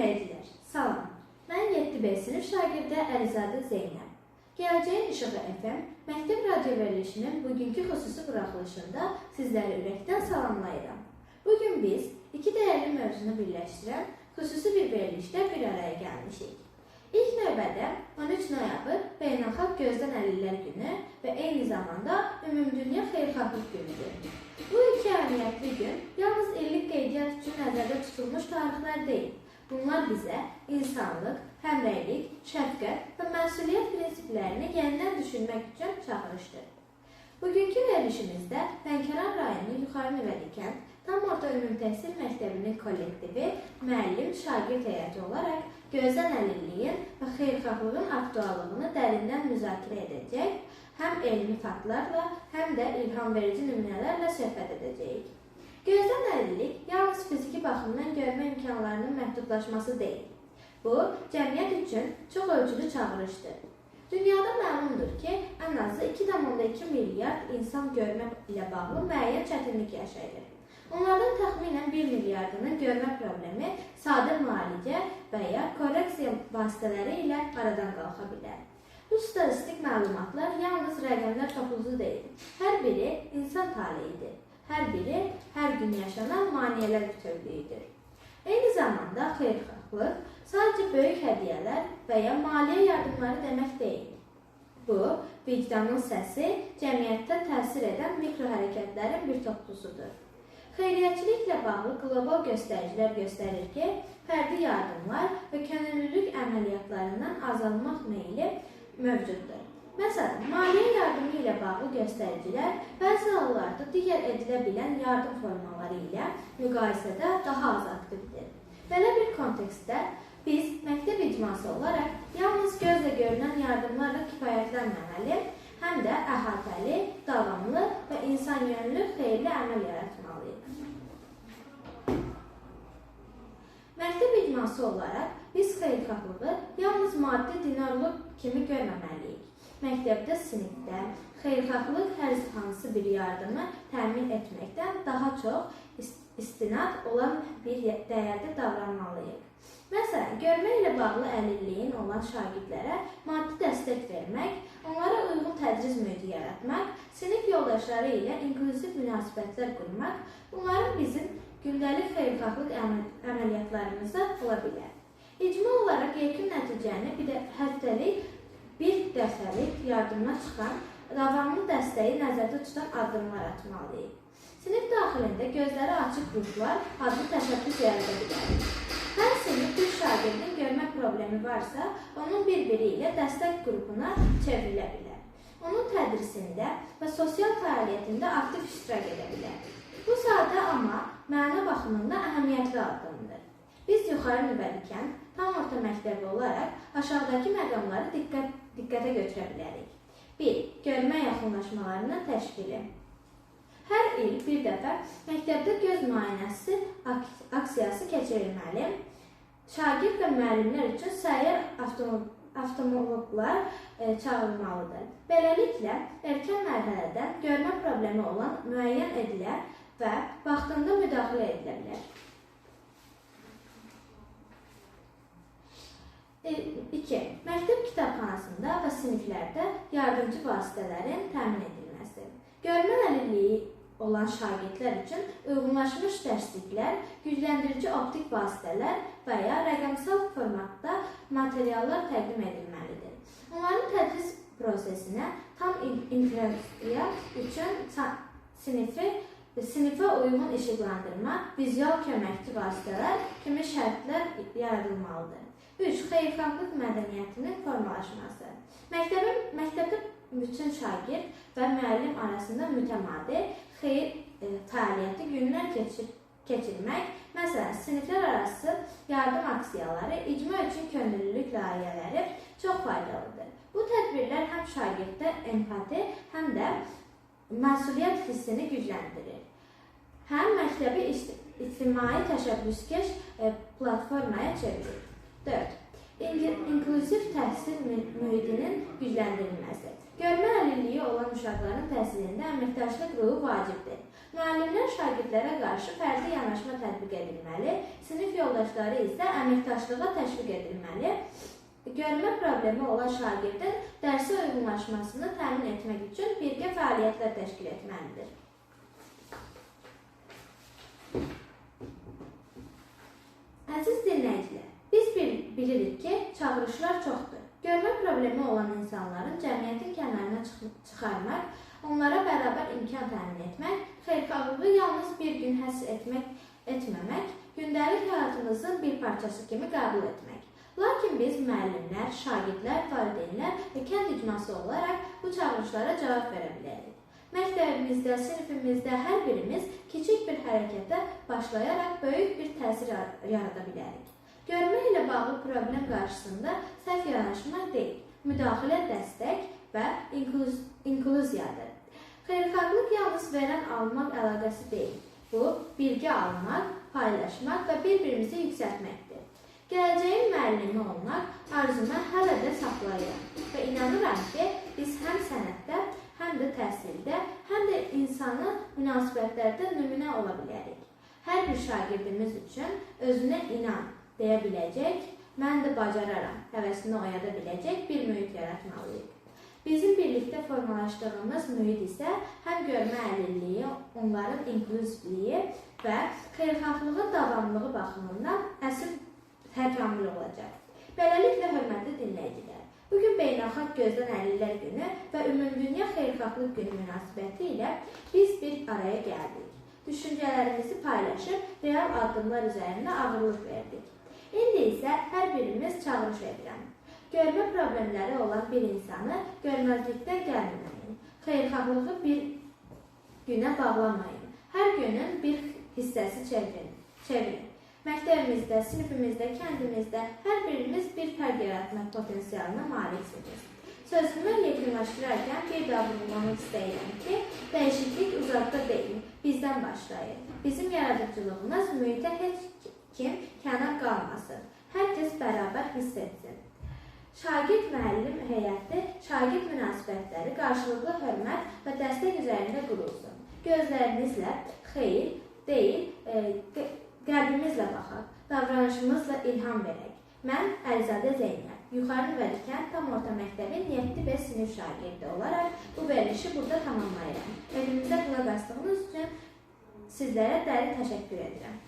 dinləyicilər, salam. Mən 7B sinif şagirdi Əlizadə Zeynəb. Gələcəyin İşığı FM məktəb radio verilişinin bugünkü xüsusi buraxılışında sizləri ürəkdən salamlayıram. Bugün biz iki dəyərli mövzunu birləşdirən xüsusi bir verilişdə bir araya gəlmişik. İlk növbədə 13 noyabr Beynəlxalq Gözdən Əlillər Günü və eyni zamanda Ümumdünya Xeyirxahlıq Günüdür. Bu iki əhəmiyyətli gün yalnız illik qeydiyyat üçün nəzərdə tutulmuş tarixlər deyil. Bunlar bizə insanlıq, həmrəylik, şəfqət və məsuliyyət prinsiplərini yenidən düşünmək üçün çağırışdır. Bugünkü verilişimizdə Lənkəran rayonu Yuxarı Nüvədi kənd Tam Orta Ümumi Təhsil Məktəbinin kollektivi, müəllim, şagird heyəti olaraq gözdən əlilliyin və xeyirxahlığın aktuallığını dərindən müzakirə edəcək, həm elmi faktlarla, həm də ilhamverici nümunələrlə söhbət edəcəyik. Gözdən əlillik yalnız fiziki baxımdan görmə imkanlarının məhdudlaşması deyil. Bu, cəmiyyət üçün çox ölçülü çağırışdır. Dünyada məlumdur ki, ən azı 2,2 milyard insan görmə ilə bağlı müəyyən çətinlik yaşayır. Onlardan təxminən 1 milyardının görmə problemi sadə müalicə və ya korreksiya vasitələri ilə aradan qalxa bilər. Bu statistik məlumatlar yalnız rəqəmlər toplusu deyil. Hər biri insan taleyidir. Hər biri hər gün yaşanan maneələr bütövlüyüdür. Eyni zamanda xeyirxahlıq sadəcə böyük hədiyyələr və ya maliyyə yardımları demək deyil. Bu, vicdanın səsi, cəmiyyətdə təsir edən mikro hərəkətlərin bir toplusudur. Xeyriyyətçiliklə bağlı qlobal göstəricilər göstərir ki, fərdi yardımlar və könüllülük əməliyyatlarından azalmaq meyli mövcuddur. Məsələn, maliyyə yardımı ilə bağlı göstəricilər bəzi hallarda digər edilə bilən yardım formaları ilə müqayisədə daha az aktivdir. Belə bir kontekstdə biz məktəb icması olaraq yalnız gözlə görünən yardımlarla kifayətlənməməli, həm də əhatəli, davamlı və insanyönlü xeyirli əməl yaratmalıyıq. Məktəb icması olaraq biz xeyirxahlığı yalnız maddi dinarlıq kimi görməməliyik. Məktəbdə, sinifdə xeyirxahlıq hər hansı bir yardımı təmin etməkdən daha çox istinad olan bir dəyərdə davranmalıyıq. Məsələn, görmə ilə bağlı əlilliyin olan şagirdlərə maddi dəstək vermək, onlara uyğun tədris mühiti yaratmaq, sinif yoldaşları ilə inklüziv münasibətlər qurmaq, bunların bizim gündəlik xeyirxahlıq əməliyyatlarımızda ola bilər. İcma olaraq yekun nəticəni bir dəfəlik yardımına çıxan, davamlı dəstəyi nəzərdə tutan addımlar atmalıyıq. Sinif daxilində gözləri açıq qruplar adlı təşəbbüs yarada bilər. Hər sinif bir şagirdin görmə problemi varsa, onun bir-biri ilə dəstək qrupuna çevrilə bilər. Onun tədrisində və sosial fəaliyyətində aktiv iştirak edə bilər. Bu sadə amma məna baxımından əhəmiyyətli addımdır. Biz Yuxarı Nüvədi kənd Tam Orta Məktəbi olaraq aşağıdakı məqamları diqqətə götürə bilərik. 1. Görmə yaxınlaşmalarının təşkili. Hər il bir dəfə məktəbdə göz müayinəsi aksiyası keçirilməli, şagird və müəllimlər üçün səyyar avtomobillər çağırılmalıdır. Beləliklə, erkən mərhələdən görmə problemi olan müəyyən edilə və vaxtında müdaxilə edilə bilər. 2. Məktəb kitabxanasında və siniflərdə yardımcı vasitələrin təmin edilməsi. Görmə əlilliyi olan şagirdlər üçün uyğunlaşmış dərsliklər, gücləndirici optik vasitələr və ya rəqəmsal formatda materiallar təqdim edilməlidir. Onların tədris prosesinə tam inteqrasiya üçün sinifə uyğun işıqlandırma, vizual köməkçi vasitələr kimi şərtlər yaradılmalıdır. 3. Xeyirxahlıq mədəniyyətinin formalaşması. Məktəbdə bütün şagird və müəllim arasında mütəmadi xeyir fəaliyyəti günlər keçirmək, məsələn, siniflər arası yardım aksiyaları, icma üçün könüllülük layihələri çox faydalıdır. Bu tədbirlər həm şagirddə empati, həm də məsuliyyət hissini gücləndirir. Həm məktəbi ictimai təşəbbüskeş platformaya çevirir. 4. İnklüziv təhsil mühitinin gücləndirilməsi. Görmə əlilliyi olan uşaqların təhsilində əməkdaşlıq ruhu vacibdir. Müəllimlər şagirdlərə qarşı fərdi yanaşma tətbiq edilməli, sinif yoldaşları isə əməkdaşlığa təşviq edilməli. Görmə problemi olan şagirdin dərsə uyğunlaşmasını təmin etmək üçün birgə fəaliyyətlər təşkil etməlidir. Əziz dinləyicilər, biz bilirik ki, çağırışlar çoxdur. Görmə problemi olan insanların cəmiyyətin kənarına çıxarmaq, onlara bərabər imkan təmin etmək, xeyirxahlığı yalnız bir gün həss etməmək, gündəlik həyatımızın bir parçası kimi qəbul etmək. Lakin biz müəllimlər, şagirdlər, valideynlər və kənd icması olaraq bu çağırışlara cavab verə bilərik. Məktəbimizdə, sinifimizdə hər birimiz kiçik bir hərəkətə başlayaraq böyük bir təsir yarada bilərik. Görmə ilə bağlı problem qarşısında səhv yanaşma deyil, müdaxilə, dəstək və inkluziyadır. Xeyirxahlıq yalnız verən-almaq əlaqəsi deyil. Bu, birgə almaq, paylaşmaq və bir-birimizi yüksəltməkdir. Gələcəyin müəllimi olmaq arzumu hələ də saxlayıram və inanıram ki, biz həm sənətdə, həm də təhsildə, həm də insani münasibətlərdə nümunə ola bilərik. Hər bir şagirdimiz üçün özünə inan deyə biləcək, mən də bacararam, həvəsini oyada biləcək bir mühit yaratmalıyıq. Bizim birlikdə formalaşdığımız mühit isə həm görmə əlilliyi, onların inklüzivliyi və xeyirxahlığın davamlılığı baxımından əsl təkamül olacaq. Beləliklə, hörmətli dinləyicilər, bugün Beynəlxalq Gözdən Əlillər Günü və Ümumdünya Xeyirxahlıq Günü münasibəti ilə biz bir araya gəldik. Düşüncələrimizi paylaşıb, real addımlar üzərində ağırlıq verdik. İndi isə hər birimiz çağırış edirəm. Görmə problemləri olan bir insanı görməzlikdən gəlməyin. Xeyirxahlığı bir günə bağlamayın. Hər günün bir hissəsi çevirin. Məktəbimizdə, sinifimizdə, kəndimizdə hər birimiz bir fərq yaratmaq potensialına maliksiniz. Sözümü yekunlaşdırarkən bir daha vurgulamaq istəyirəm ki, dəyişiklik uzaqda deyil, bizdən başlayır. Bizim yaradıcılığımız mühitə heç kim kənar qalmasın. Hər kəs bərabər hiss etsin. Şagird-müəllim heyəti, şagird münasibətləri, qarşılıqlı hörmət və dəstək üzərində qurulsun. Gözlərinizlə xeyir deyil, qəlbimizlə baxaq, davranışımızla ilham verək. Mən Əlizadə Zeynəb, Yuxarı Nüvədi kənd tam orta məktəbin 7B sinif şagirdi olaraq bu verilişi burada tamamlayıram. Evimizdə qulaq asdığınız üçün sizlərə dərin təşəkkür edirəm.